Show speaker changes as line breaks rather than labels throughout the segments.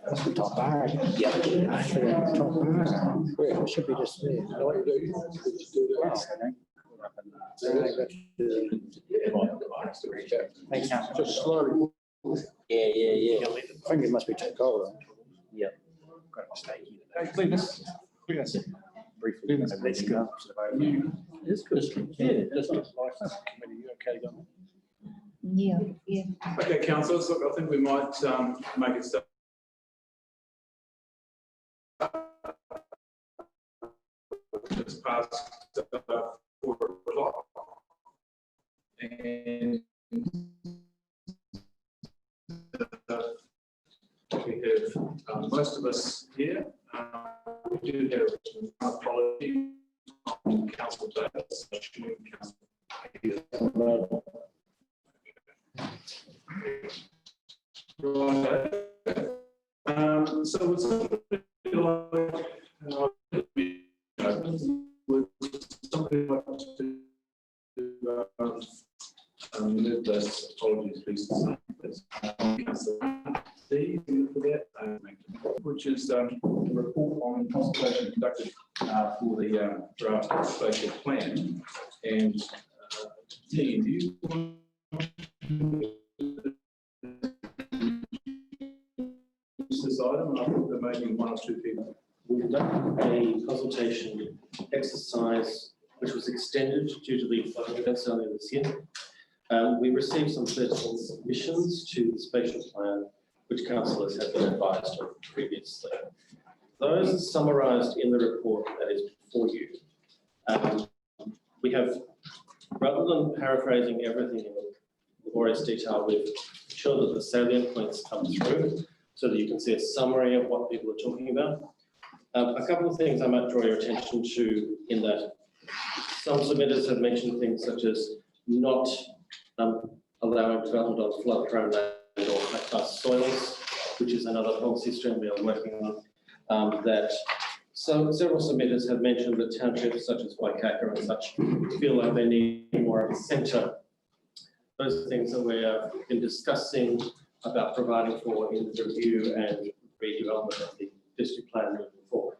That's the top bar. Yeah. Actually, the top bar. It should be just there. Well, thanks, Councillor.
Just slowly.
Yeah. I think it must be too cold.
Yeah. Got a mistake here. Clean this. Briefly.
Let's go.
It's good. Yeah. Just license committee. You okay, Dom?
Yeah.
Okay, councillors, look, I think we might make it start. It's past 4 o'clock. And we have most of us here. We do have an apology on council days. So it's somebody like to move those apologies, please. Which is a report on consultation conducted for the draft spatial plan. And Dean, do you want this item? And I think there may be 1 or 2 people.
We've done a consultation exercise which was extended due to the flooding events earlier this year. We received some 13 submissions to the spatial plan, which councillors have been advised of previously. Those are summarised in the report that is before you. We have, rather than paraphrasing everything in laborious detail, we've ensured that the salient points come through so that you can see a summary of what people are talking about. A couple of things I might draw your attention to in that some submitters have mentioned things such as not allowing development on flood-prone land or high-class soils, which is another policy stream we are working on. Several submitters have mentioned that townships such as Waikaka and such feel like they need more of a centre. Those are things that we've been discussing about providing for in the review and redevelopment of the district plan moving forward.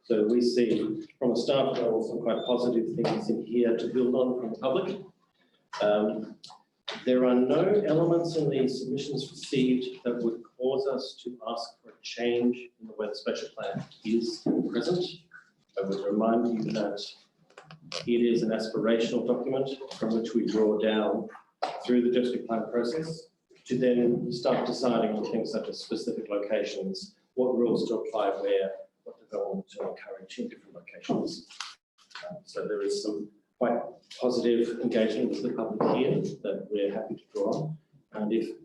So we see from a staff level some quite positive things in here to build on from the public. There are no elements in the submissions received that would cause us to ask for a change in the way the spatial plan is present. I would remind you that it is an aspirational document from which we draw down through the district plan process to then start deciding on things such as specific locations, what rules to apply where, what development to encourage in different locations. So there is some quite positive engagement with the public here that we're happy to draw on. And if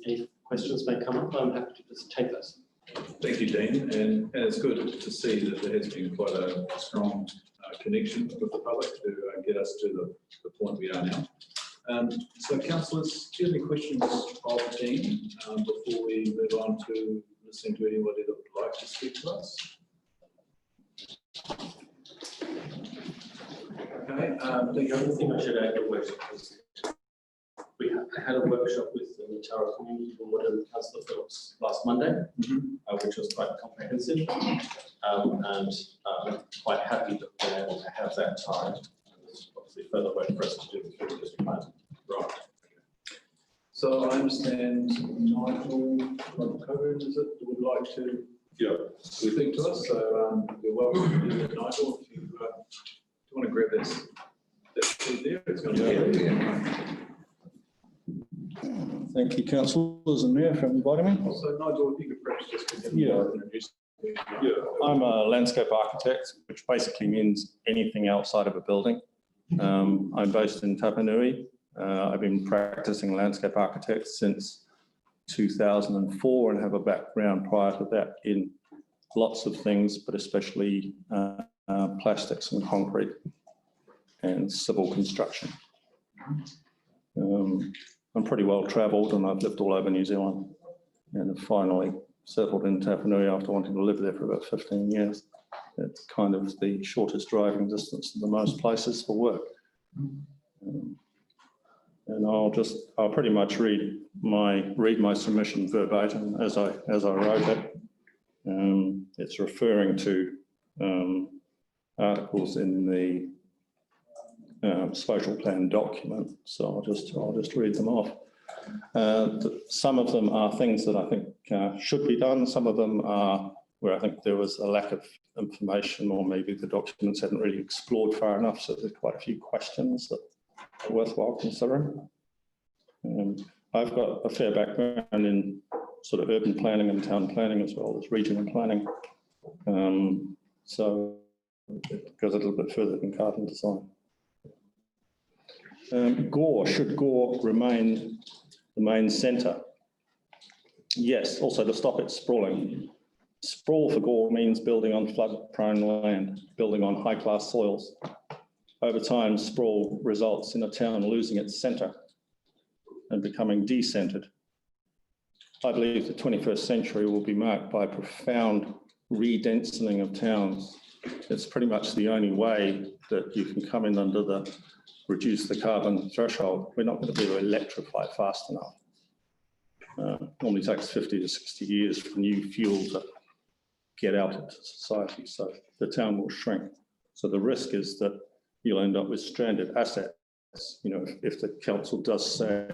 any questions may come up, I'm happy to just take those.
Thank you, Dean. And it's good to see that there has been quite a strong connection with the public to get us to the point we are now. So, councillors, do you have any questions of Dean before we move on to listening to anybody that would like to speak to us? Okay.
The other thing I should add to workshop is we had a workshop with the Tara Community Board and Councillor Phillips last Monday, which was quite comprehensive, and quite happy that we're able to have that time. There's obviously further work for us to do through the district plan.
Right. So I understand Nigel Coburn, is it, would like to speak to us. So you're welcome to do Nigel. If you want to grab this there, it's going to be
Thank you, councillors and Mayor, for inviting me.
So Nigel, if you could perhaps just
introduce. I'm a landscape architect, which basically means anything outside of a building. I'm based in Tapanui. I've been practicing landscape architect since 2004 and have a background prior to that in lots of things, but especially plastics and concrete and civil construction. I'm pretty well travelled and I've lived all over New Zealand and have finally settled in Tapanui after wanting to live there for about 15 years. It's kind of the shortest driving distance to the most places for work. And I'll pretty much read my submission verbatim as I wrote it. It's referring to articles in the spatial plan document, so I'll just read them off. Some of them are things that I think should be done. Some of them are where I think there was a lack of information, or maybe the documents hadn't really explored far enough. So there's quite a few questions that are worthwhile considering. I've got a fair background in sort of urban planning and town planning as well as regional planning. So it goes a little bit further than carbon design. Should Gore remain the main centre? Yes, also to stop it sprawling. Sprawl for Gore means building on flood-prone land, building on high-class soils. Over time, sprawl results in a town losing its centre and becoming decentered. I believe the 21st century will be marked by profound re-densening of towns. It's pretty much the only way that you can come in under the reduce the carbon threshold. We're not going to be able to electrify fast enough. Normally takes 50 to 60 years for new fuel to get out into society, so the town will shrink. So the risk is that you'll end up with stranded assets. You know, if the council does say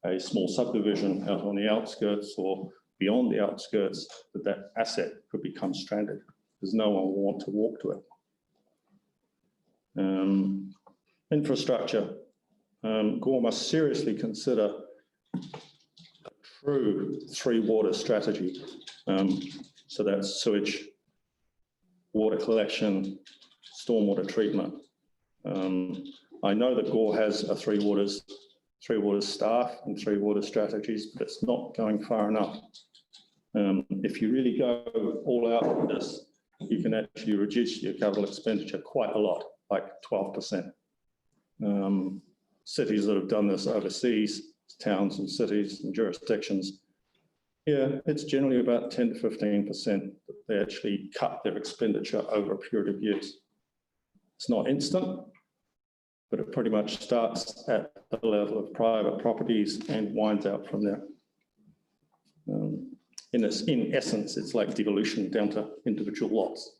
a small subdivision out on the outskirts or beyond the outskirts, that asset could become stranded because no one will want to walk to it. Infrastructure. Gore must seriously consider a true three-water strategy. So that's sewage, water collection, stormwater treatment. I know that Gore has a three waters staff and three water strategies, but it's not going far enough. If you really go all out with this, you can actually reduce your capital expenditure quite a lot, like 12%. Cities that have done this overseas, towns and cities and jurisdictions, yeah, it's generally about 10 to 15% that they actually cut their expenditure over a period of years. It's not instant, but it pretty much starts at the level of private properties and winds out from there. In essence, it's like devolution down to individual lots.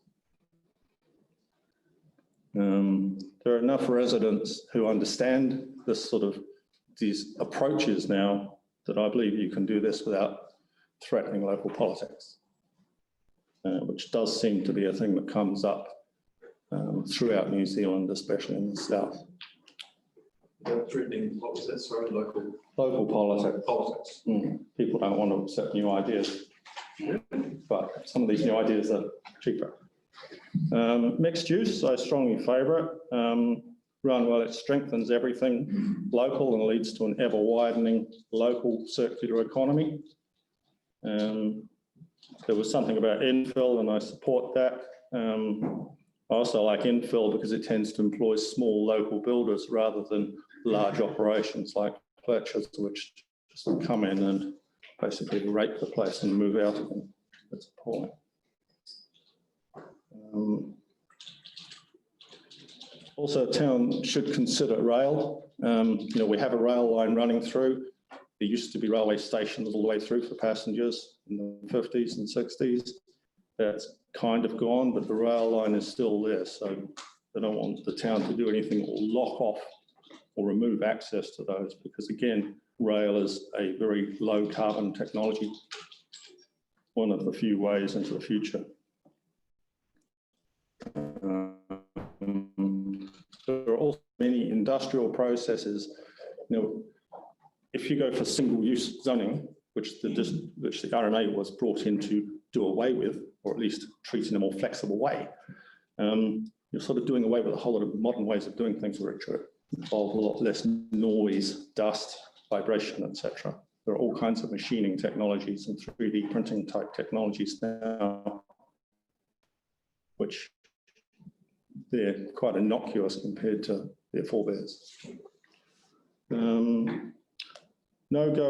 There are enough residents who understand this these approaches now that I believe you can do this without threatening local politics, which does seem to be a thing that comes up throughout New Zealand, especially in the south.
Threatening, what was that, sorry, local
Politics. People don't want to accept new ideas, but some of these new ideas are cheaper. Mixed use, I strongly favour it. Run well, it strengthens everything local and leads to an ever widening local circular economy. There was something about infill, and I support that. I also like infill because it tends to employ small local builders rather than large operations like Fletcher's, which just come in and basically rape the place and move out again. That's appalling. Also, a town should consider rail. We have a rail line running through. There used to be railway stations all the way through for passengers in the 50s and 60s. That's kind of gone, but the rail line is still there. So they don't want the town to do anything or lock off or remove access to those, because again, rail is a very low carbon technology, one of the few ways into the future. There are also many industrial processes. If you go for single-use zoning, which the RMA was brought in to do away with, or at least treat in a more flexible way, you're sort of doing away with a whole lot of modern ways of doing things, which involve a lot less noise, dust, vibration, etc. There are all kinds of machining technologies and 3D printing type technologies now, which they're quite innocuous compared to their forebears. No-go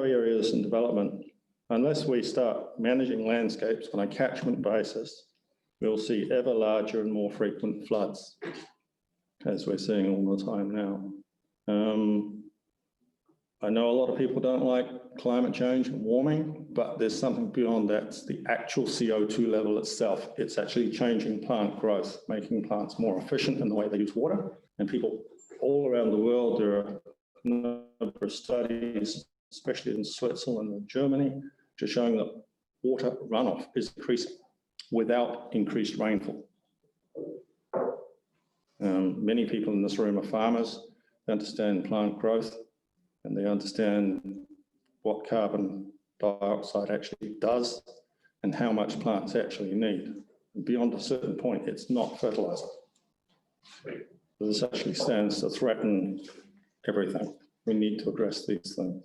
areas in development. Unless we start managing landscapes on a catchment basis, we'll see ever larger and more frequent floods, as we're seeing all the time now. I know a lot of people don't like climate change and warming, but there's something beyond that. It's the actual CO2 level itself. It's actually changing plant growth, making plants more efficient in the way they use water. And people all around the world, there are a number of studies, especially in Switzerland and Germany, just showing that water runoff is increasing without increased rainfall. Many people in this room are farmers. They understand plant growth and they understand what carbon dioxide actually does and how much plants actually need. And beyond a certain point, it's not fertilizer. This actually stands to threaten everything. We need to address these things.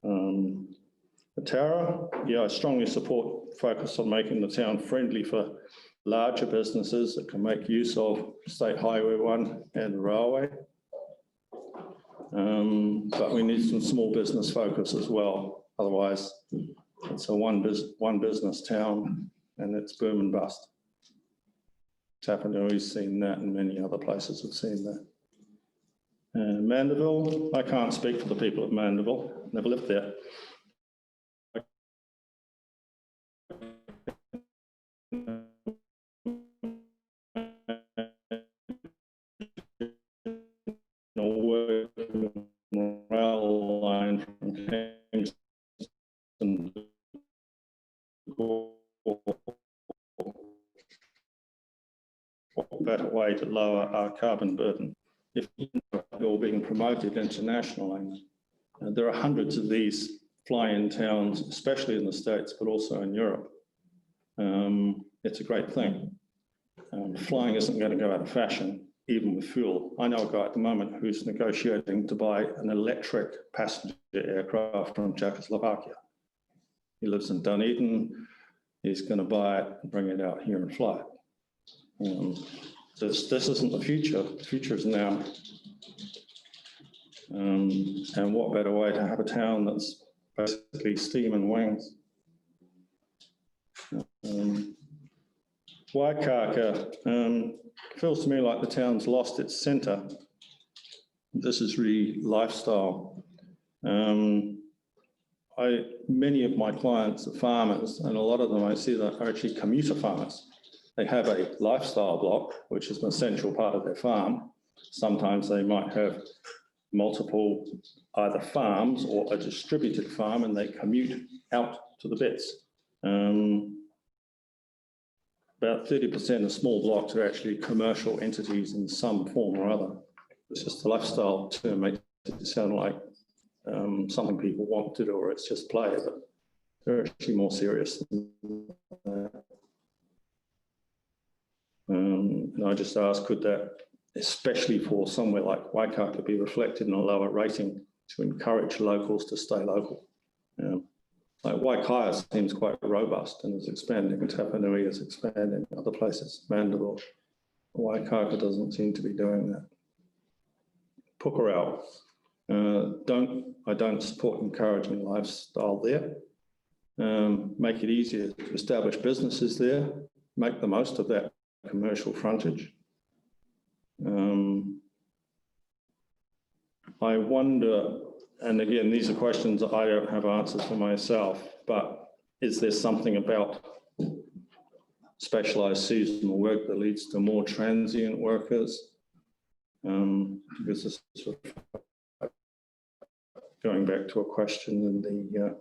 The Tara, yeah, I strongly support focus on making the town friendly for larger businesses that can make use of State Highway 1 and the railway. But we need some small business focus as well. Otherwise, it's a one business town and it's boom and bust. Tapanui's seen that and many other places have seen that. Mandeville, I can't speak for the people of Mandeville, never lived there. Rail line from Kingston a better way to lower our carbon burden. If you're being promoted internationally, there are hundreds of these fly-in towns, especially in the States, but also in Europe. It's a great thing. Flying isn't going to go out of fashion, even with fuel. I know a guy at the moment who's negotiating to buy an electric passenger aircraft from Czechoslovakia. He lives in Dunedin. He's going to buy it and bring it out here and fly it. This isn't the future. The future is now. And what better way to have a town that's basically steam and wings? Waikaka feels to me like the town's lost its centre. This is really lifestyle. Many of my clients are farmers, and a lot of them I see that are actually commuter farmers. They have a lifestyle block, which is an essential part of their farm. Sometimes they might have multiple either farms or a distributed farm, and they commute out to the bits. About 30% of small blocks are actually commercial entities in some form or other. It's just a lifestyle term, makes it sound like something people want to do, or it's just play, but they're actually more serious than that. And I just asked, could that, especially for somewhere like Waikaka, be reflected in a lower rating to encourage locals to stay local? Like Waikaya seems quite robust and is expanding, and Tapanui is expanding, other places, Mandeville. Waikaka doesn't seem to be doing that. Pukerau, I don't support encouraging lifestyle there. Make it easier to establish businesses there, make the most of that commercial frontage. I wonder, and again, these are questions that I don't have answers for myself, but is there something about specialised seasonal work that leads to more transient workers? Because this is sort of going back to a question in the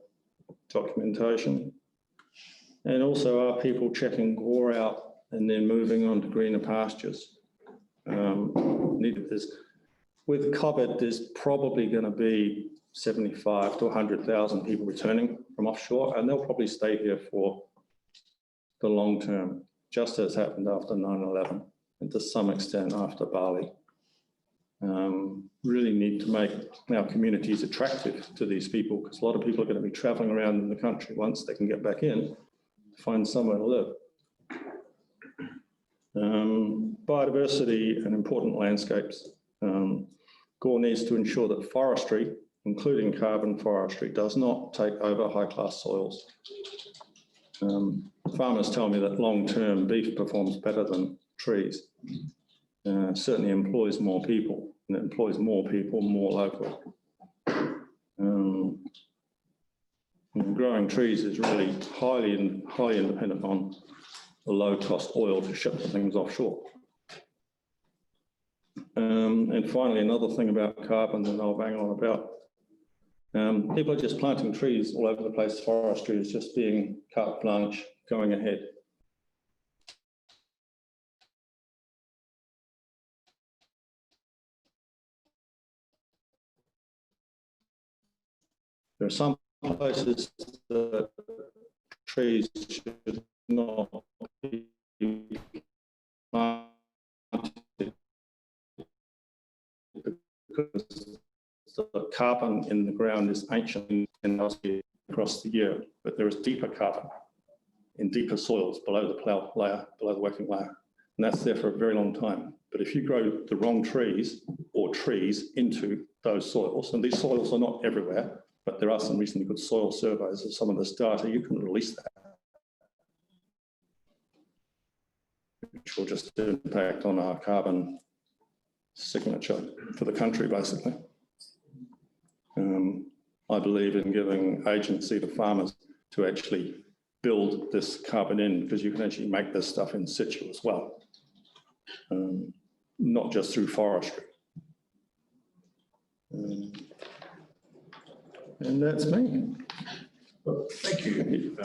documentation. And also, are people checking gore out and then moving on to greener pastures? With COVID, there's probably going to be 75 to 100,000 people returning from offshore, and they'll probably stay here for the long term, just as happened after 9/11, and to some extent after Bali. Really need to make our communities attractive to these people, because a lot of people are going to be travelling around in the country once they can get back in to find somewhere to live. Biodiversity and important landscapes. Gore needs to ensure that forestry, including carbon forestry, does not take over high-class soils. Farmers tell me that long-term beef performs better than trees. Certainly employs more people, and it employs more people more locally. And growing trees is really highly independent on the low-cost oil to ship the things offshore. And finally, another thing about carbon that I'll bang on about. People are just planting trees all over the place. Forestry is just being carte blanche, going ahead. There are some places that trees should not be planted because the carbon in the ground is ancient and across the year, but there is deeper carbon in deeper soils below the plough layer, below the working layer, and that's there for a very long time. But if you grow the wrong trees or trees into those soils, and these soils are not everywhere, but there are some recently good soil surveys of some of this data, you can release that, which will just impact on our carbon signature for the country, basically. I believe in giving agency to farmers to actually build this carbon in, because you can actually make this stuff in situ as well, not just through forestry. And that's me.
Well, thank you, Nigel.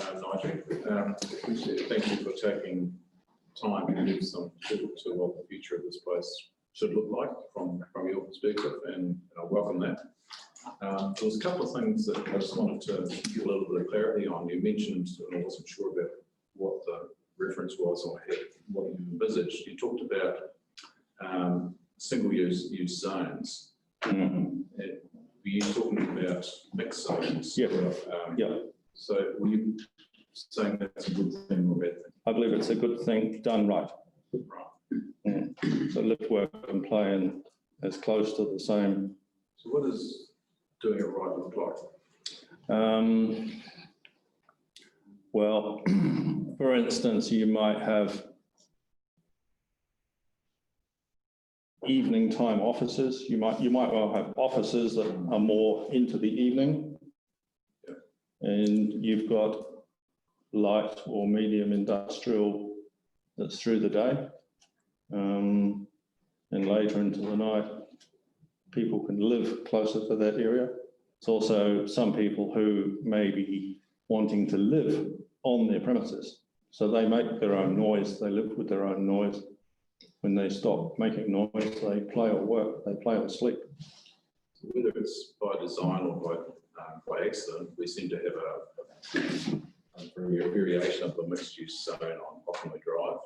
Thank you for taking time to give some thought to what the future of this place should look like from your perspective, and I welcome that. There was a couple of things that I just wanted to get a little bit of clarity on. You mentioned, and I wasn't sure about what the reference was or what you envisaged. You talked about single-use zones. Were you talking about mixed zones?
Yeah. Yeah.
So were you saying that's a good thing or bad thing?
I believe it's a good thing done right.
Right.
Yeah. So live, work and play and as close to the same.
So what does doing it right look like?
Well, for instance, you might have evening time offices. You might well have offices that are more into the evening, and you've got light or medium industrial that's through the day, and later into the night people can live closer to that area. It's also some people who may be wanting to live on their premises, so they make their own noise, they live with their own noise. When they stop making noise, they play or work, they play or sleep.
Whether it's by design or by accident, we seem to have a variation of the mixed-use zone on Hockney Drive,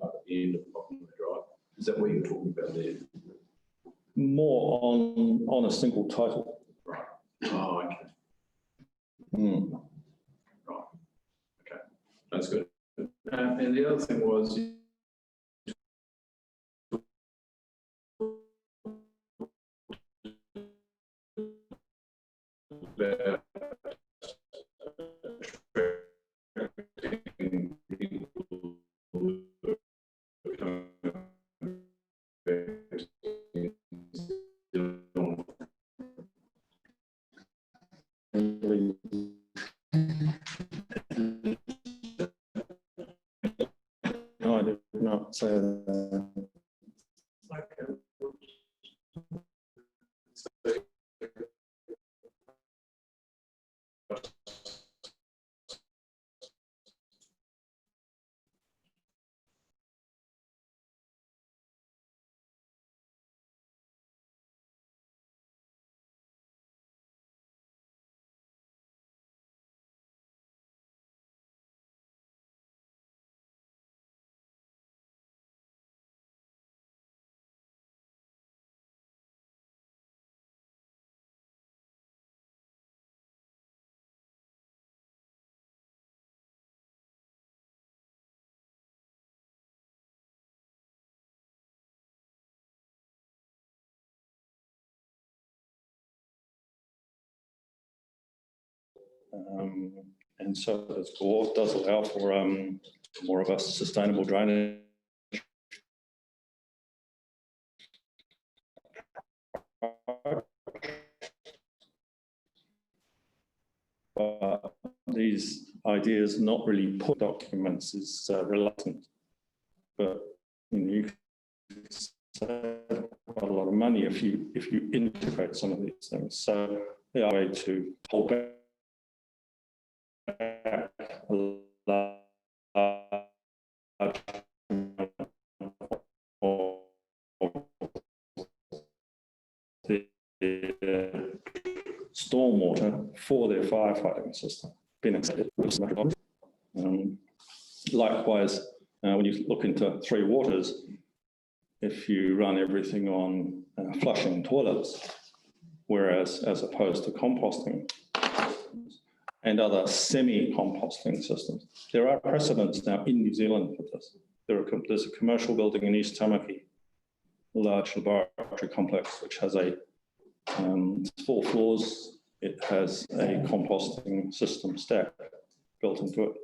at the end of Hockney Drive. Is that what you're talking about there?
More on a single title.
Right. Oh, okay. Right. Okay. That's good. And the other thing was, about attracting people who come back to New Zealand.
No, I did not say that. And so this law does allow for more of a sustainable drainage. but these ideas not really put documents is reluctant. But you can save quite a lot of money if you integrate some of these things. So the way to hold back a large the stormwater for their firefighting system been accepted. Likewise, when you look into Three Waters, if you run everything on flushing toilets, whereas as opposed to composting and other semi-composting systems, there are precedents now in New Zealand for this. There's a commercial building in East Tamaki, a large laboratory complex, which has 4 floors. It has a composting system stack built into it.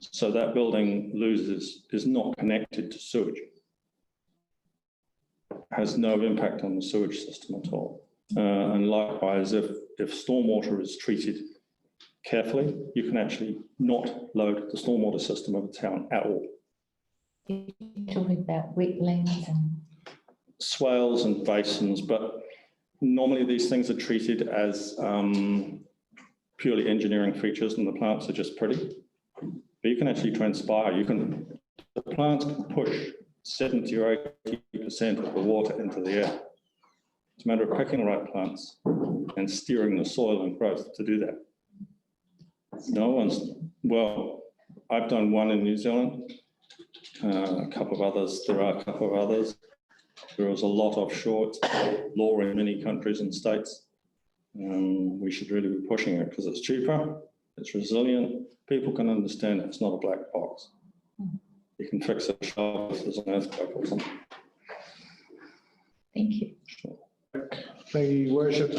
So that building is not connected to sewage. Has no impact on the sewage system at all. And likewise, if stormwater is treated carefully, you can actually not load the stormwater system of a town at all.
You're talking about wetlands and
Swales and basins, but normally these things are treated as purely engineering features, and the plants are just pretty. But you can actually transpire. The plants can push 70 or 80% of the water into the air. It's a matter of picking the right plants and steering the soil and growth to do that. Well, I've done one in New Zealand, a couple of others. There are a couple of others. There is a lot offshore. It's law in many countries and states. We should really be pushing it because it's cheaper, it's resilient. People can understand it's not a black box. You can fix it if there's an earthquake or something.
thank you.
Sure.
Thank you, Worship.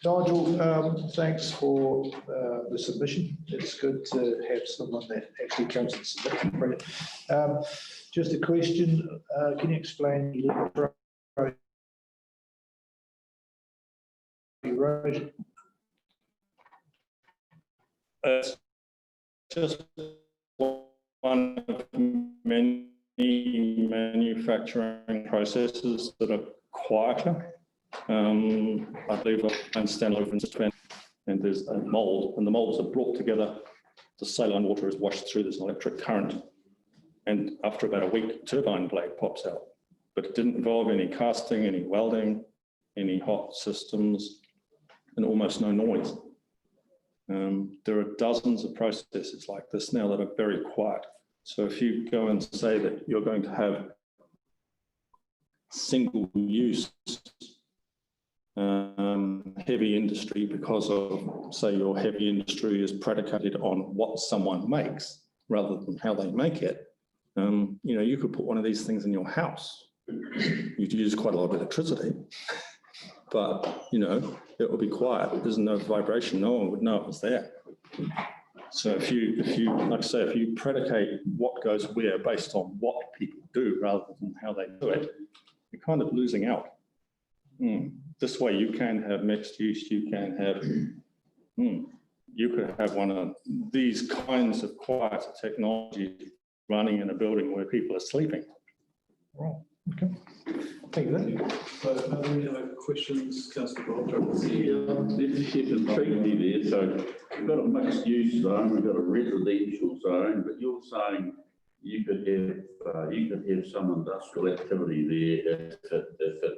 Nigel, thanks for the submission. It's good to have someone that actually comes and submits. Brilliant. Just a question, can you explain erosion?
It's just one of many manufacturing processes that are quieter. I believe I understand over in Japan, and there's a mold, and the molds are brought together. The saline water is washed through, there's an electric current, and after about a week, a turbine blade pops out. But it didn't involve any casting, any welding, any hot systems, and almost no noise. There are dozens of processes like this now that are very quiet. So if you go and say that you're going to have single use heavy industry because of, say, your heavy industry is predicated on what someone makes rather than how they make it, you could put one of these things in your house. You'd use quite a lot of electricity, but, it will be quiet. There's no vibration. No one would know it was there. So if you, like I say, if you predicate what goes where based on what people do rather than how they do it, you're kind of losing out. This way you can have mixed use, you can have, you could have one of these kinds of quiet technology running in a building where people are sleeping.
Right, okay. Thank you.
So, are there any other questions, Councillor Bolt?
You intrigued me there. So we've got a mixed use zone, we've got a residential zone, but you're saying you could have some industrial activity there if it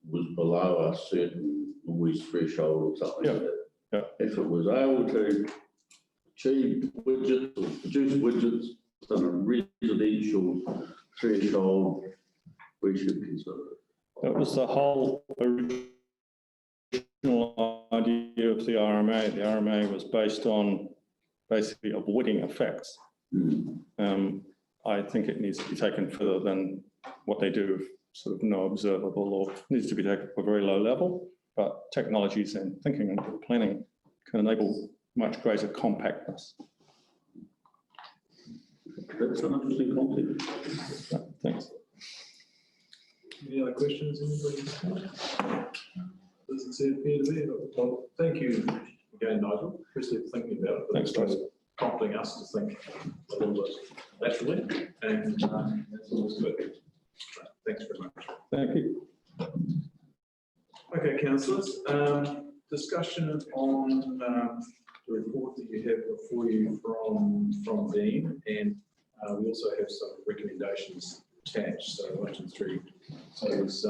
was below a certain noise threshold or something like that.
Yeah.
If it was able to achieve widgets or produce widgets on a residential threshold, we should consider it.
That was the whole original idea of the RMA. The RMA was based on basically avoiding effects. I think it needs to be taken further than what they do of sort of no observable, or needs to be taken to a very low level, but technologies and thinking and planning can enable much greater compactness.
That's an interesting concept.
Thanks.
Any other questions? Anybody? Doesn't appear to be. Well, thank you again, Nigel, firstly for thinking about it. but
Thanks,
also
Chris.
prompting us to think a little bit laterally, and that's always good. Thanks very much.
Thank you.
Okay, councillors, discussion on the report that you have before you from Dean, and we also have some recommendations attached, so 1, 2, 3. So there's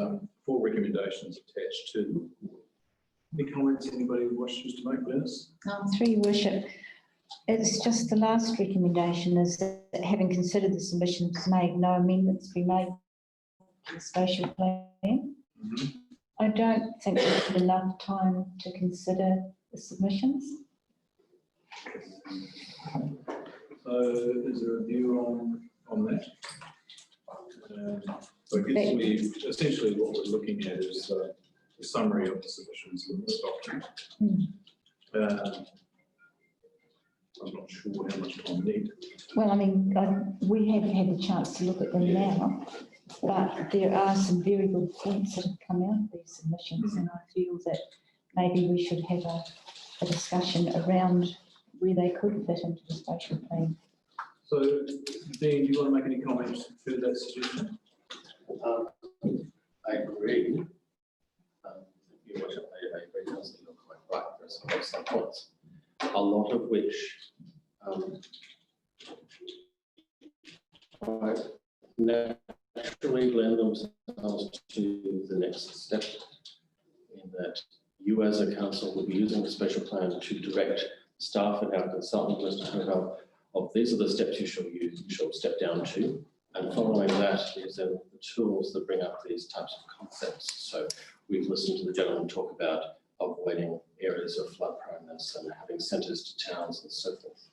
4 recommendations attached to them. Any comments anybody wishes to make, Dennis?
Through your worship, it's just the last recommendation is that having considered the submissions made, no amendments be made to the spatial plan. I don't think we've had enough time to consider the submissions.
So is there a view on that? So I guess we, essentially what we're looking at is the summary of the submissions in this document. I'm not sure how much time we need.
Well, I mean, we haven't had a chance to look at them now, but there are some very good points that have come out of these submissions, and I feel that maybe we should have a discussion around where they could fit into the spatial plan.
So, Dean, do you want to make any comments to that suggestion?
I agree. Your worship, I agree, because you're quite right, there's some points, a lot of which naturally lend themselves to the next step, in that you as a council will be using the special plan to direct staff and our consultant list of these are the steps you shall use, you shall step down to. And following that is then the tools that bring up these types of concepts. So we've listened to the gentleman talk about avoiding areas of flood proneness and having centres to towns and so forth,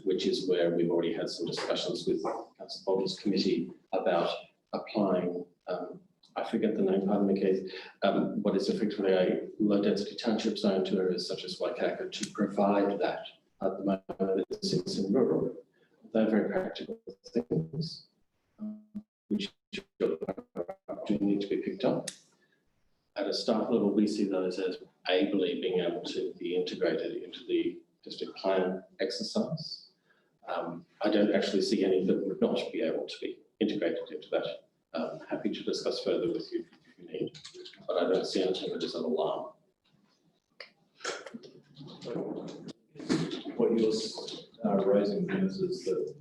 which is where we've already had some discussions with Councillor Bolton's committee about applying, I forget the name, pardon me, Keith, what is effectively a low density township zone to areas such as Waikaka to provide that. At the moment it sits in rural. They're very practical things, which do need to be picked up. At a staff level, we see those as ably being able to be integrated into the district plan exercise. I don't actually see any that would not be able to be integrated into that. Happy to discuss further with you if you need, but I don't see anything that is an alarm.
What you're raising, Dennis, is that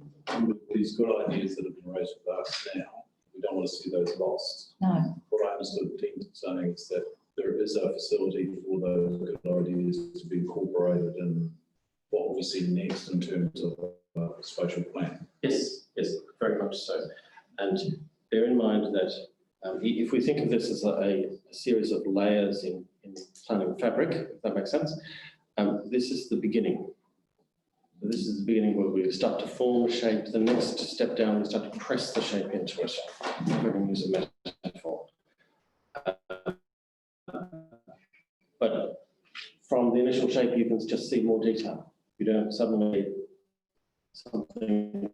these good ideas that have been raised with us now, we don't want to see those lost.
No.
What I understood Dean saying is that there is a facility for those good ideas to be incorporated in what we see next in terms of a spatial plan.
Yes, yes, very much so. And bear in mind that if we think of this as a series of layers in planning fabric, if that makes sense, this is the beginning. This is the beginning where we start to form a shape. The next step down, we start to press the shape into it. I'm going to use a metaphor. But from the initial shape, you can just see more detail. You don't suddenly something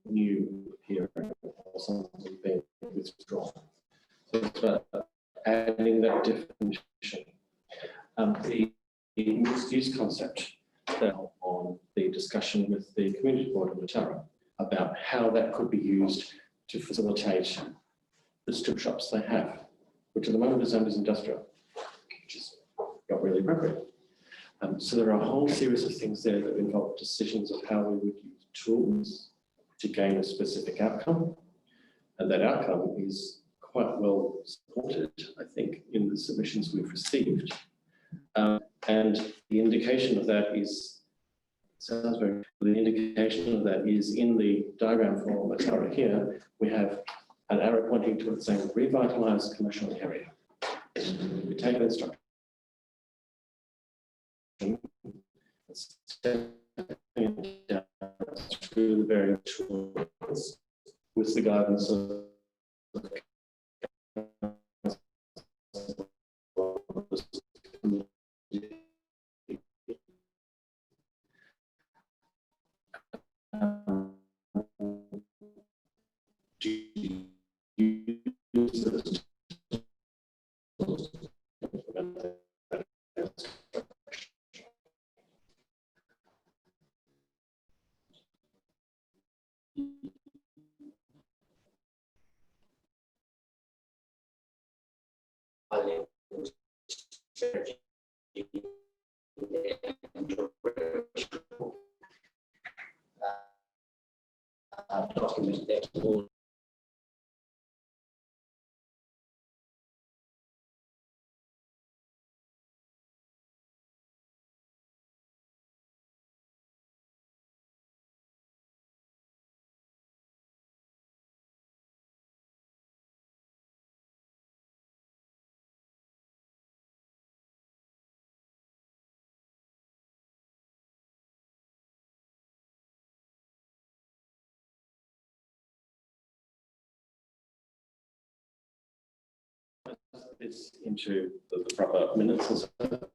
new appear or something being withdrawn. So it's about adding that definition. The mixed-use concept on the discussion with the community board of Mataura about how that could be used to facilitate the strip shops they have, which at the moment is zoned as industrial, which is not really appropriate. So there are a whole series of things there that involve decisions of how we would use tools to gain a specific outcome. And that outcome is quite well supported, I think, in the submissions we've received. And the indication of that is, sounds very, the indication of that is in the diagram for Mataura here, we have an arrow pointing to it saying revitalised commercial area. We take that structure down through the various tools with the guidance of strategy and direction, document that will this into the proper minutes and so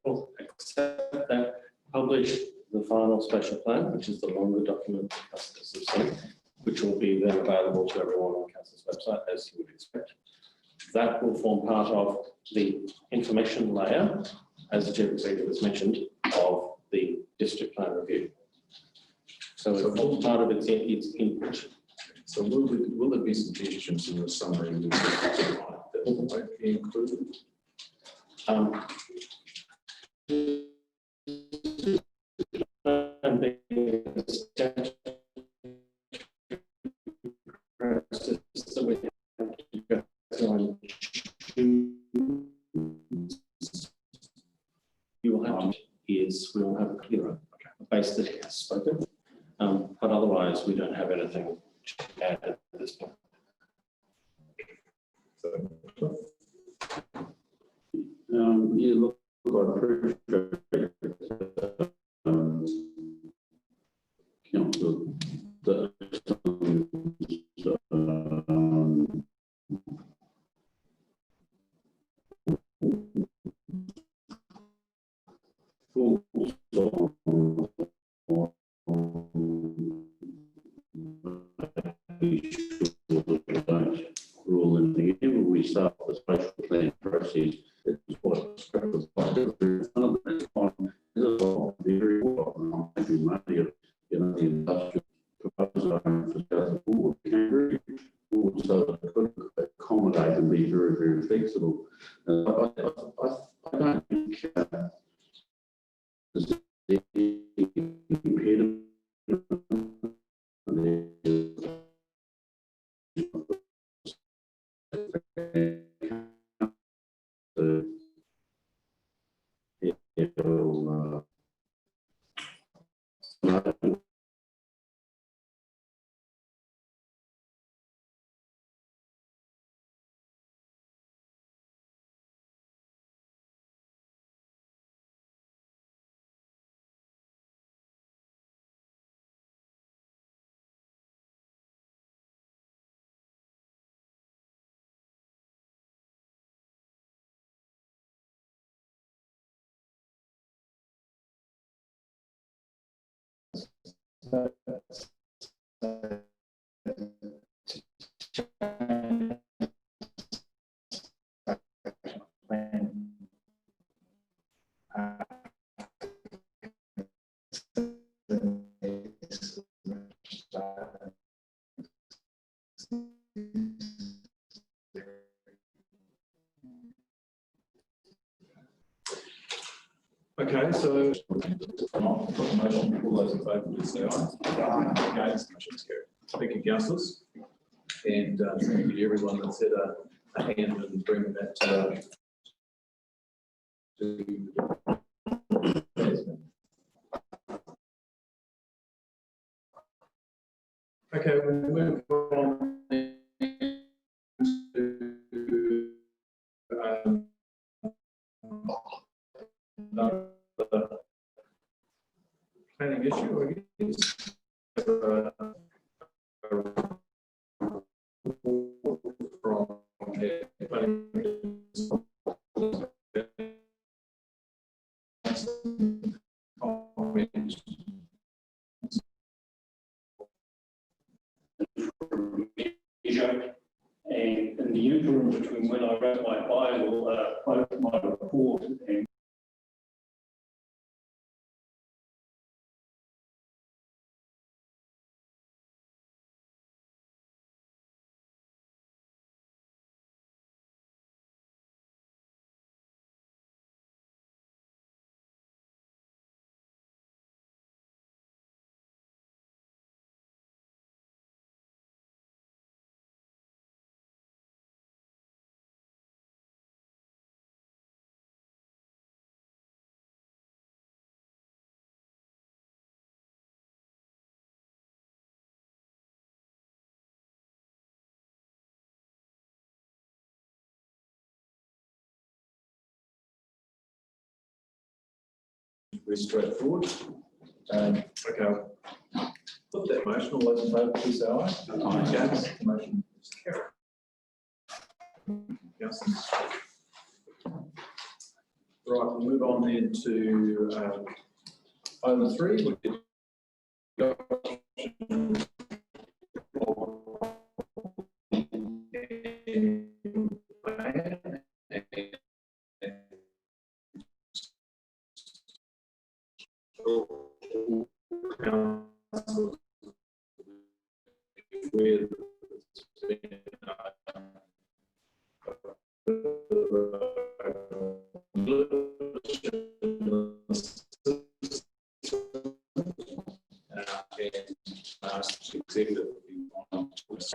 forth, accept that, publish the final special plan, which is the longer document councillors have seen, which will be then available to everyone on council's website, as you would expect. That will form part of the information layer, as the chief executive has mentioned, of the district plan review. So it forms part of its input.
So will there be suggestions in the summary that might be included?
And the statutory process that we have to go on. You will have to, is we will have a clearer base that he has spoken, but otherwise we don't have anything to add at this point.
Yeah, look, I appreciate council that rule in the year we start the spatial plan process. It's what very well. I'm making money of, the industrial proposal for South Board, Canberra, so it could accommodate and be very, very flexible. I don't think there's any impediment
Okay, so all those in favour, please say aye. Against, motion's carried. Thank you, councillors. And thank you to everyone that's had a hand in bringing that to okay, we move on to planning issue, I guess.
And in the interim between when I wrote my file, my report and
very straightforward. Okay, I'll put that motion. All those in favour, please say aye. Aye. Against, the motion is carried. Councillors. Right, we'll move on then to item 3. We'll get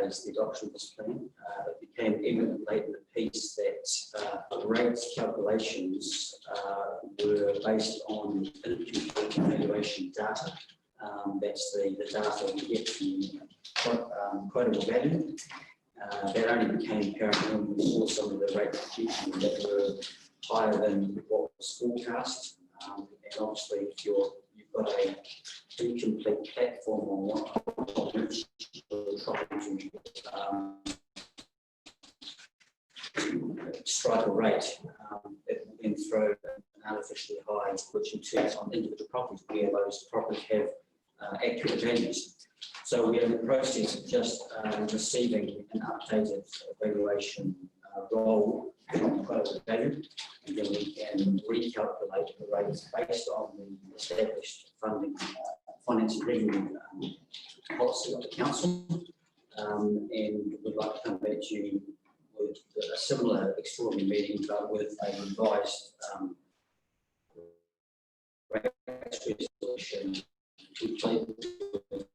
As the adoption of this plan, it became evident late in the piece that the rates calculations were based on incomplete valuation data. That's the data we get from quotable value. That only became apparent when we saw some of the rate reductions that were higher than what was forecast. And obviously, if you've got a incomplete platform on which you're trying to strike a rate, it will then throw an artificially high, which in turn on individual properties where those properties have accurate values. So we are in the process of just receiving an updated valuation roll from quotable value, and then we can recalculate the rates based on the established funding, finance and revenue policy of the council. And we'd like to come back to you with a similar extraordinary meeting, but with a revised rate resolution complete with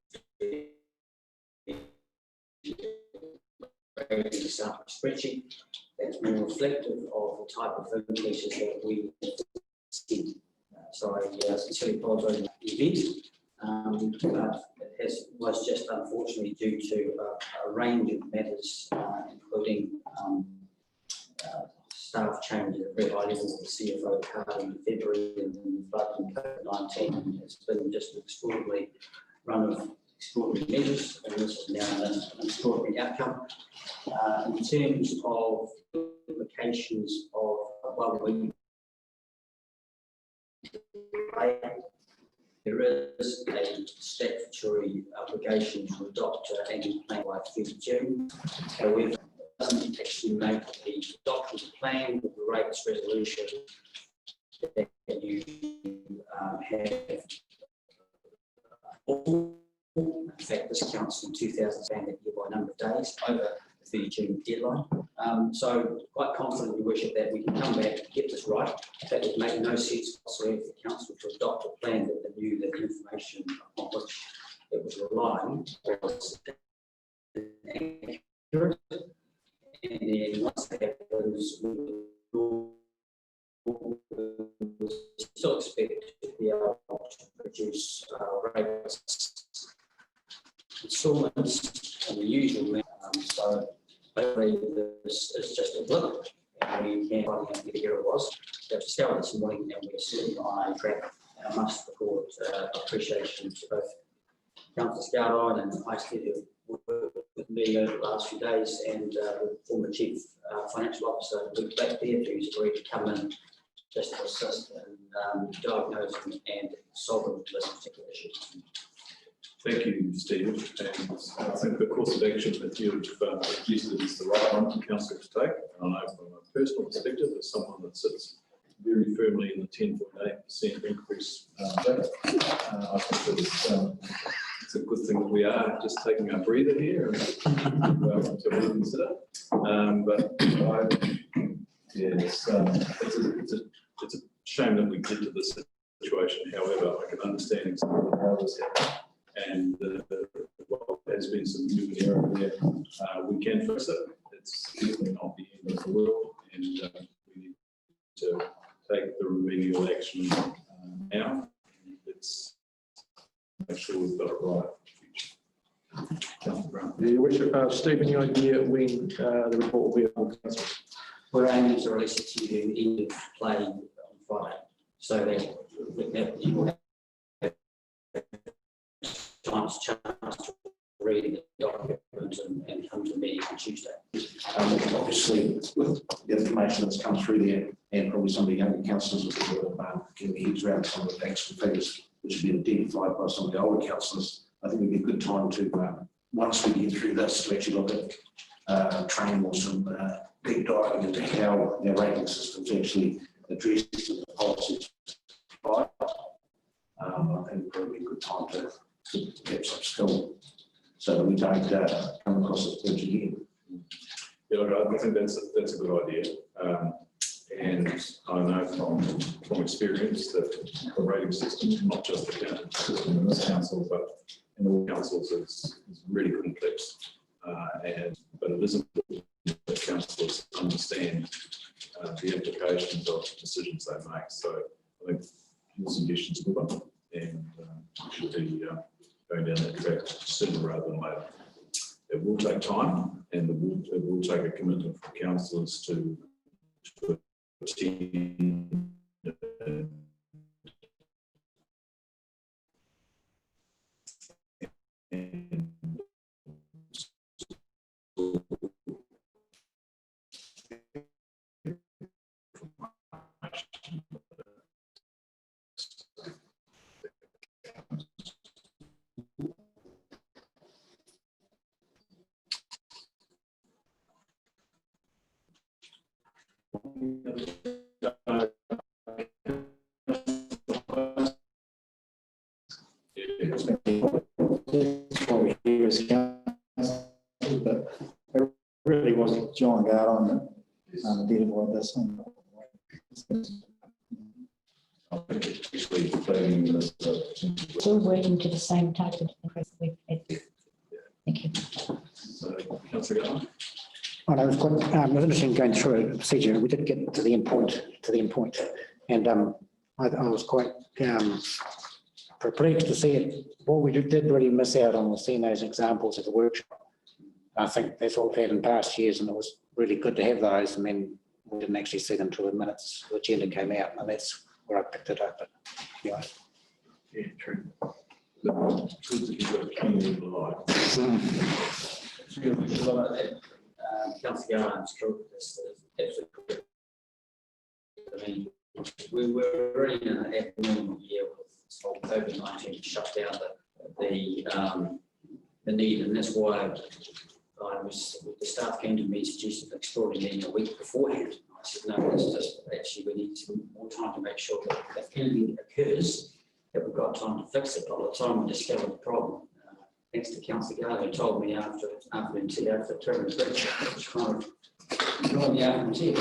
spreadsheet that's more reflective of the type of increases that we see. So I sincerely apologise for the event, but it was just unfortunately due to a range of matters, including staff changes at very high levels, the CFO card in February, and then flood and COVID-19. It's been just an extraordinary run of extraordinary measures, and this is now an extraordinary outcome. In terms of implications of, well, there is a statutory obligation to adopt an annual plan by 30 June. However, it doesn't actually make the adoption of the plan with the rates resolution that you have. In fact, this counts in 2000 by number of days over the 30 June deadline. So quite confident, Your Worship, that we can come back and get this right. That would make no sense whatsoever for the council to adopt a plan that they knew that the information on which it was relying was inaccurate. And then once that happens, we still expect to be able to produce rates installments in the usual manner. So hopefully this is just a blip, and we can find out where the error was. That was discovered this morning, and we're certainly on a track. And I must record appreciation to both Councillor Scoudine and ICT who worked with me over the last few days, and the former Chief Financial Officer Luke Blackbeard, who's agreed to come in just to assist in diagnosing and solving this particular issue.
Thank you, Stephen. And I think the course of action that you've suggested is the right one for council to take. And I know from a personal perspective, as someone that sits very firmly in the 10.8% increase rate, I think it's a good thing that we are just taking a breather here and to reconsider. But it's a shame that we get to this situation. However, I can understand exactly how this happened. And well, there's been some human error there. We can fix it. It's definitely not the end of the world, and we need to take the remedial action now. Let's make sure we've got it right for the future. Councillor Brown.
Your Worship, Stephen, any idea when the report will be able to council?
We're aiming to release it to you end of play on Friday, so that that you will have chance to read the document and come to the meeting on Tuesday.
Obviously, with the information that's come through there, and probably some of the younger councillors will be getting their heads around some of the facts and figures which have been identified by some of the older councillors. I think it'd be a good time to, once we get through this, to actually look at training or some deep diving into how their rating systems actually address the policies. I think it'd probably be a good time to perhaps upskill so that we don't come across this bridge again.
Yeah, look, I think that's a good idea. And I know from experience that the rating system, not just the county system in this council, but in all councils, is really complex. But it is important that councillors understand the implications of decisions they make. So I think your suggestion's a good one, and we should be going down that track sooner rather than later. It will take time, and it will take a commitment from councillors to attend and
But there really wasn't John Gard on dealing with this.
Still working to the same type of increase we've had. Thank you.
So, Councillor Garland.
Well, it was quite, it was interesting going through a procedure. We did get to the end point, and I was quite perplexed to see it. What we did really miss out on was seeing those examples at the workshop. I think that's what we've had in past years, and it was really good to have those. And then we didn't actually see them until the minutes, the agenda came out, and that's where I picked it up. But anyway.
Yeah, true. Good that you've got a keen eagle eye.
Councillor Garland's true. This is absolutely correct. I mean, we were already in an abnormal year with this whole COVID-19 shut down the need, and that's why the staff came to me and suggested exploring it a week beforehand. I said, no, it's just actually we need some more time to make sure that if anything occurs, that we've got time to fix it. By the time we discovered the problem, thanks to Councillor Garland, who told me after turning the bridge, which kind of got me out and see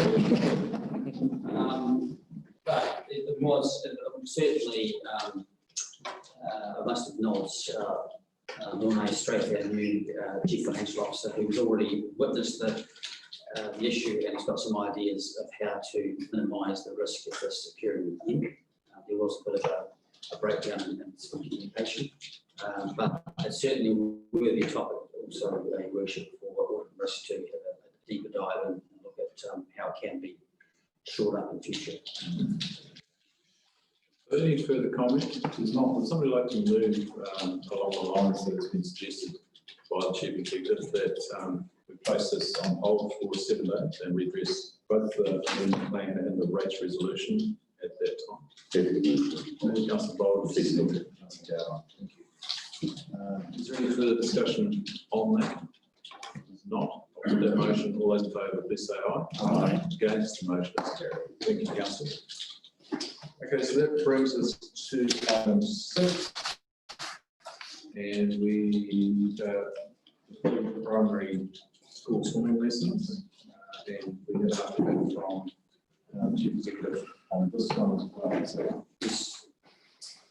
but it was certainly, I must acknowledge Lorne Straith, our new Chief Financial Officer, who's already witnessed the issue and has got some ideas of how to minimise the risk of this occurring again. There was a bit of a breakdown in some communication, but it's certainly a worthy topic, also a workshop for Autumn Risk to have a deeper dive and look at how it can be shored up in future.
Any further comment? There's not. Would somebody like to move along the lines that has been suggested by the Chief Executive that we place this on hold for 7 days and redress both the amendment plan and the rates resolution at that time? Councillor Bold, second. Thank you. Is there any further discussion on that? If not, on that motion, all those in favour, please say aye. Aye. Against, the motion is carried. Thank you, Councillor. Okay, so that brings us to item 6, and we primary school swimming lessons, and we have an update from Chief Executive on this one as well. So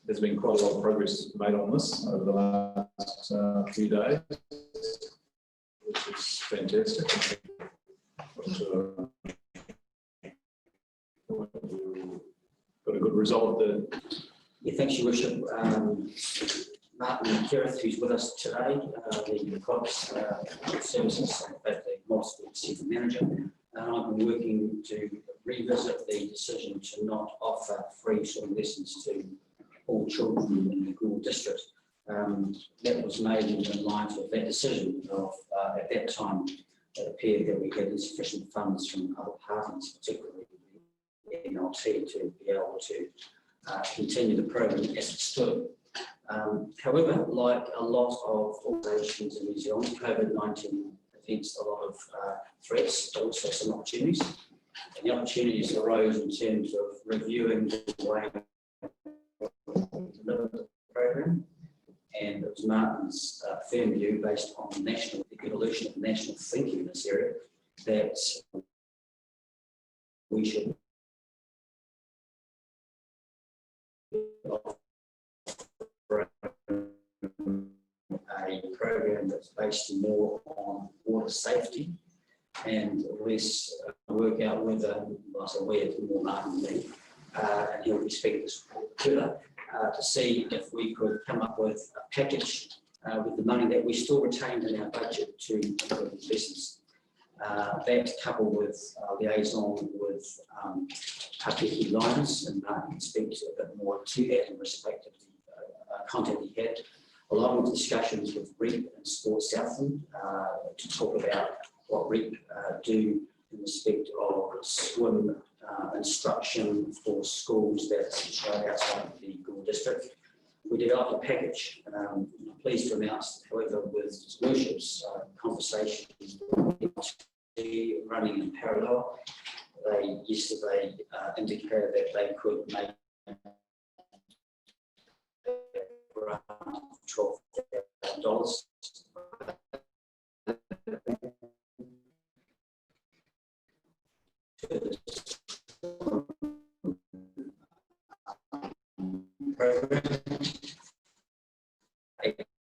there's been quite a lot of progress made on this over the last few days, which is fantastic. Got a good result there.
Yeah, thanks, Your Worship. Martin Kerrith, who's with us today, the COPS services, in fact, the Moss Centre Manager. I've been working to revisit the decision to not offer free swimming lessons to all children in the Gould district. That was made in line with that decision of, at that time, it appeared that we had insufficient funds from other parties, particularly the NLT, to be able to continue the program as it stood. However, like a lot of organisations in New Zealand, COVID-19 presents a lot of threats, but also some opportunities. And the opportunities arose in terms of reviewing the way we deliver the program. And it was Martin's firm view, based on the evolution of national thinking in this area, that we should offer a program that's based more on water safety and less work out whether, I say we, it's more Martin than me, and he'll be speaking this further, to see if we could come up with a package with the money that we still retained in our budget to improve the business. That, coupled with liaison with Pakeki Lions, and Martin can speak a bit more to that in respect of the content he had, along with discussions with REAP and Sports Southland to talk about what REAP do in respect of swim instruction for schools that are situated outside of the Gould district. We developed a package. I'm pleased to announce, however, with Worship's conversations running in parallel, they yesterday indicated that they could make around $12,000.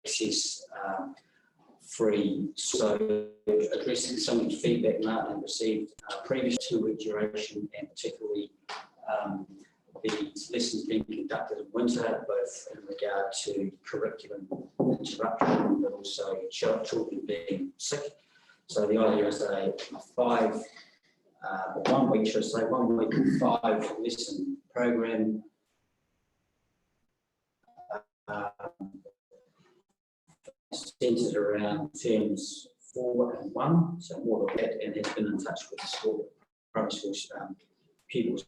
Access free. So addressing some of the feedback Martin received previous 2-week duration, and particularly the lessons being conducted in winter, both in regard to curriculum interruption, but also children being sick. So the idea is a 1 week, should I say, 1 week 5 lesson program. Centred around terms 4 and 1, so more than that, and has been in touch with the school, primary school pupils.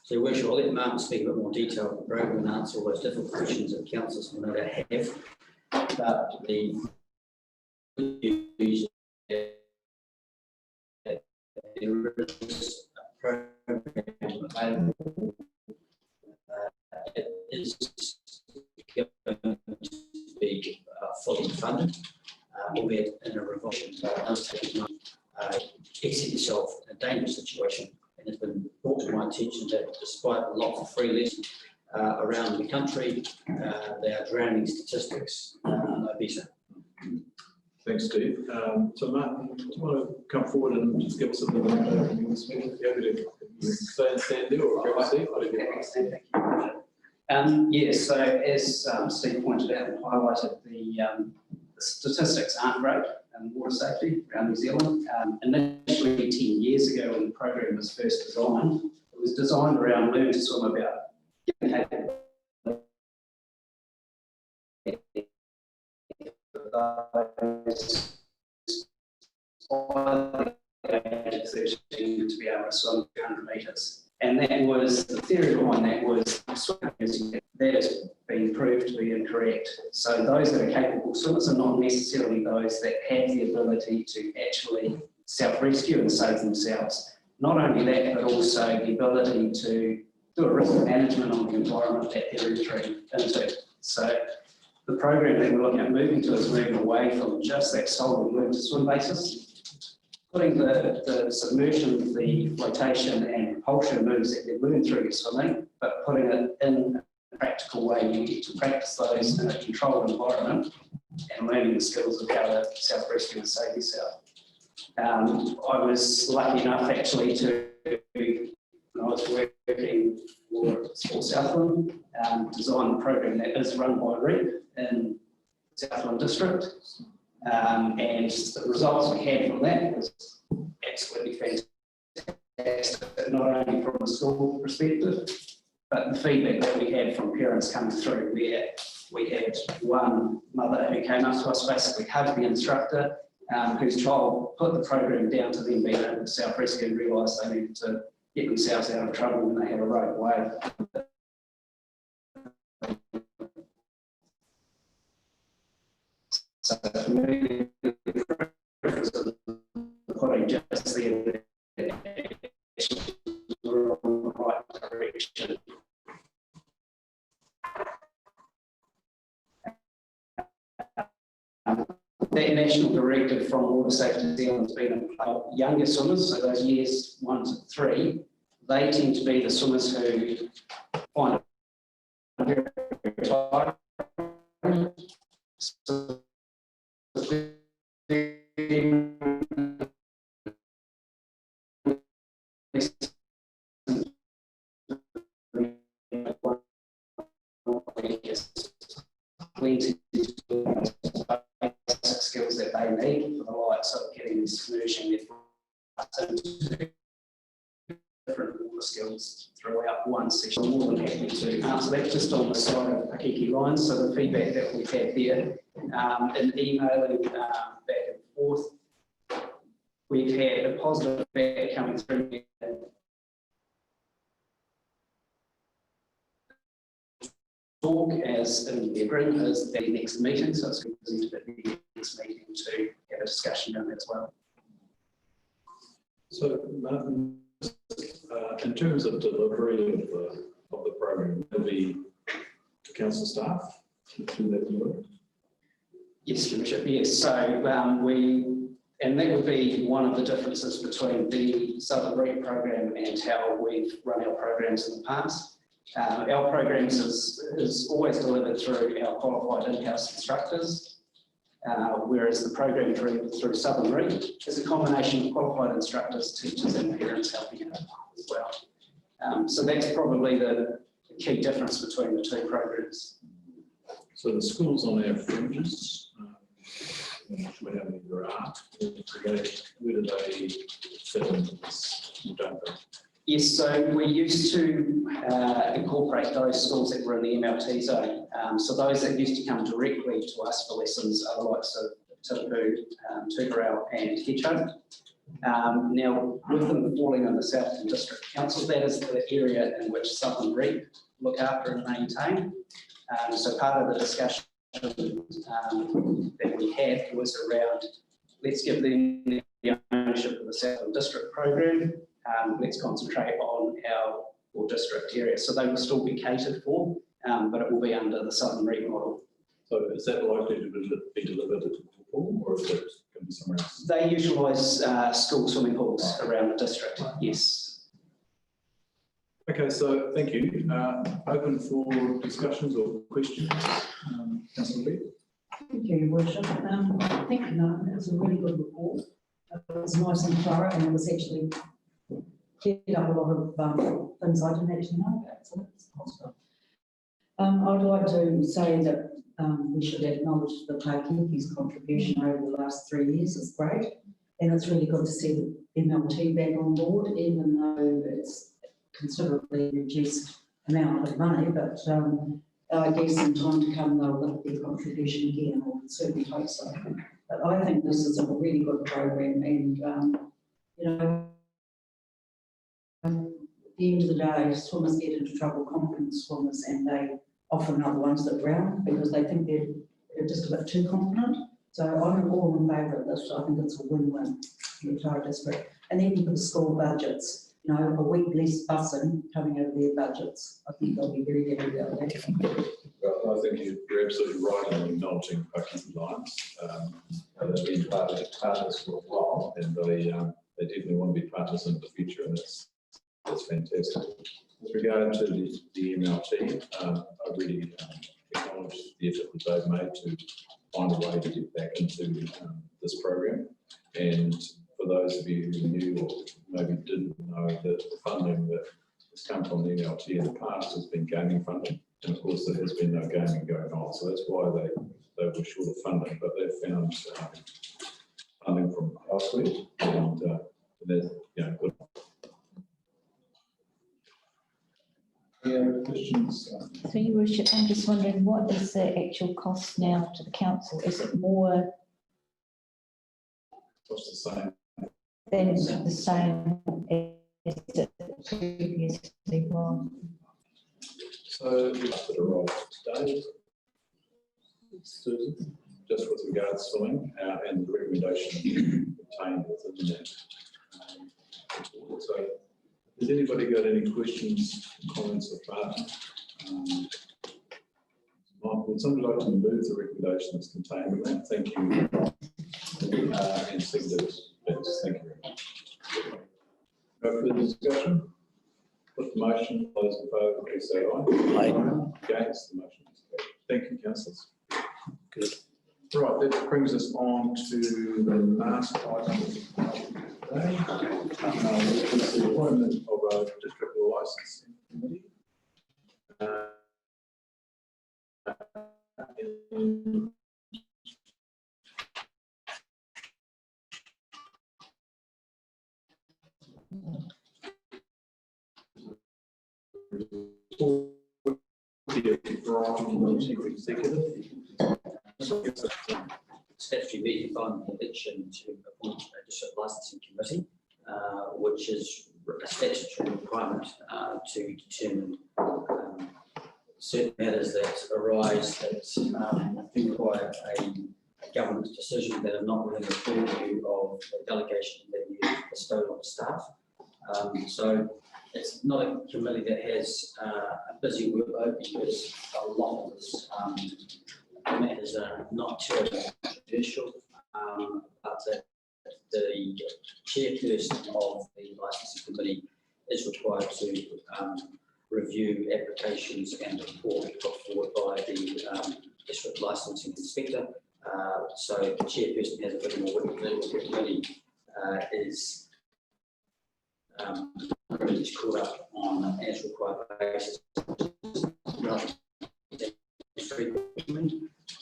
So, Your Worship, I'll let Martin speak a bit more detail of the program and answer all those different questions that councillors will no doubt have. But the news that there is a program available. It is going to be fully funded, albeit in a revision. Exit yourself in a dangerous situation, and it's been brought to my attention that despite lots of free lessons around the country, there are drowning statistics in Ibiza.
Thanks, Steve. So Martin, do you want to come forward and just give us a bit of an overview of this meeting? If you're happy to stay and stand there, or grab a seat, whatever you want.
Yes, so as Steve pointed out and highlighted, the statistics aren't great in water safety around New Zealand. Initially, 10 years ago, when the program was first designed, it was designed around learn to swim about to be able to swim 200 metres. And that was, the theory behind that was, that has been proved to be incorrect. So those that are capable swimmers are not necessarily those that have the ability to actually self-rescue and save themselves. Not only that, but also the ability to do a risk management on the environment that they're entering into. So the program that we're looking at moving to is moving away from just that solely learn to swim basis, putting the submersion, the flotation and propulsion moves that they've learned through swimming, but putting it in a practical way. You get to practice those in a controlled environment and learning the skills of how to self-rescue and save yourself. I was lucky enough actually to, when I was working for Sports Southland, design the program that is run by REAP in Southland District. And the results we had from that was absolutely fantastic. not only from a school perspective, but the feedback that we had from parents coming through, where we had one mother who came up to us, basically hugged the instructor, whose child put the program down to them being able to self-rescue and realised they needed to get themselves out of trouble when they had a rogue wave. So for me, putting just the right direction. That national directive from Water Safety New Zealand has been about younger swimmers, so those years 1 to 3, they tend to be the swimmers who find it very tiring. So plenty skills that they need for the likes of getting this immersion into different water skills throughout one session. I'm more than happy to answer that just on the side of Pakeke lines. So the feedback that we've had there in emailing back and forth, we've had a positive feedback coming through. Talk as in the agreement is the next meeting, so it's presented at the next meeting to have a discussion on that as well.
So, Martin, in terms of delivery of the program, will be to council staff through that delivery?
Yes, Your Worship, yes. So and that would be one of the differences between the Southern Reef program and how we've run our programs in the past. Our programs is always delivered through our qualified in-house instructors, whereas the program through Southern Reef is a combination of qualified instructors, teachers and parents helping out as well. So that's probably the key difference between the two programs.
So the schools on our fringes, I'm not sure how many there are, where do they fit into this? You don't know.
Yes, so we used to incorporate those schools that were in the MLT zone. So those that used to come directly to us for lessons are the likes of Tipu, Tugarau and Hedgehoe. Now, with them falling in the Southern District Council, that is the area in which Southern Reef look after and maintain. So part of the discussion that we had was around, let's give them the ownership of the Southern District program. Let's concentrate on our district area. So they will still be catered for, but it will be under the Southern Reef model.
So is that likely to be delivered at the pool, or is it going to be somewhere else?
They utilise school swimming pools around the district, yes.
Okay, so thank you. Open for discussions or questions. Councillor Lee.
Thank you, Your Worship. Thank you, Martin. It was a really good report. It was nice and thorough, and it was actually cleared up a lot of things I didn't actually know about, so that's positive. I would like to say that we should acknowledge the Pakeke's contribution over the last 3 years. It's great, and it's really good to see the MLT back on board, even though it's considerably reduced amount of money, but I guess in time to come they'll lift their contribution again, or certainly hope so. But I think this is a really good program, and you know, at the end of the day, swimmers get into trouble, confident swimmers, and they often are the ones that drown because they think they're just a bit too confident. So I'm all in favour of this. I think it's a win-win for the entire district. And even for the school budgets, you know, a week less busing coming over their budgets, I think they'll be very happy about that.
Well, I think you're absolutely right in acknowledging Pakeke lines. They've been partners for a while, and they definitely want to be partners in the future, and that's fantastic. With regard to the MLT, I really acknowledge the effort that they've made to find a way to get back into this program. And for those of you who knew or maybe didn't know, that the funding that has come from the MLT in the past has been gaming funding. And of course, there has been no gaming going on. So that's why they were short of funding, but they've found funding from elsewhere. And there's, you know, good Any other questions?
So your worship, I'm just wondering, what is the actual cost now to the council? Is it more
What's the same?
than the same as it previously was?
So we put a roll today. Susan, just with regards to swimming and the recommendation contained within that. So has anybody got any questions, comments or Martin? Mark, would somebody like to move the recommendation that's contained in that? Thank you. And seconded, Vince, thank you very much. No further discussion? Put the motion, those in favour, please say aye. Aye. Against, the motion is carried. Thank you, councillors. Good. Right, that brings us on to the last item of today, which is the appointment of a district licensing committee.
Statutory meeting on conviction to appoint a district licensing committee, which is a statutory requirement to determine certain matters that arise that require a government decision that are not within the purview of the delegation that you bestow on staff. So it's not a committee that has a busy workload because a lot of this matters are not terribly controversial, but the chairperson of the licensing committee is required to review applications and report put forward by the district licensing inspector. So the chairperson has a bit more work to do. The committee is pretty much caught up on an as required basis.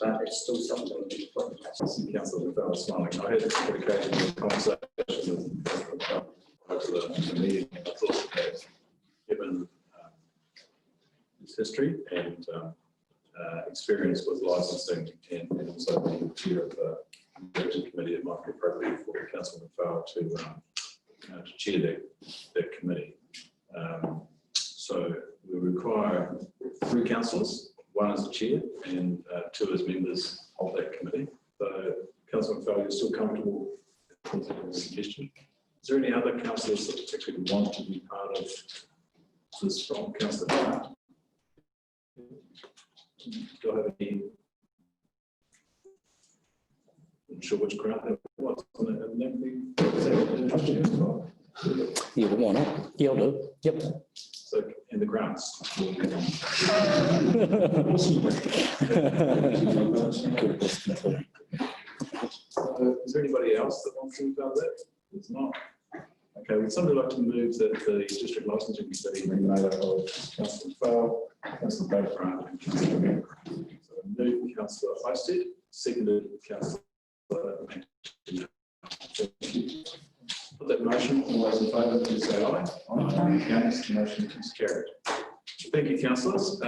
But it's still something that would be put in place.
Councillor McDowell smiling. I had a dedicated conversation with the meeting. I thought that given his history and experience with licensing and also being chair of the Director Committee, it might be appropriate for Councillor McDowell to chair that committee. So we require 3 councillors. 1 as the chair and 2 as members of that committee. So, Councillor McPhail, you're still comfortable with the suggestion? Is there any other councillors that particularly want to be part of this from Councillor Grant? Do I have any? I'm not sure which Grant that was.
Yeah, why not? Yeah, I'll do. Yep.
So, in the grants. Is there anybody else that wants to be part of that? There's not. Okay, would somebody like to move that the district licensing committee be made up of Councillor Fowle, Councillor Background, and Councillor Member? So move Councillor Hysted, seconded Councillor. Put that motion, all those in favour, please say aye. Aye. Against, the motion is carried. Thank you, councillors.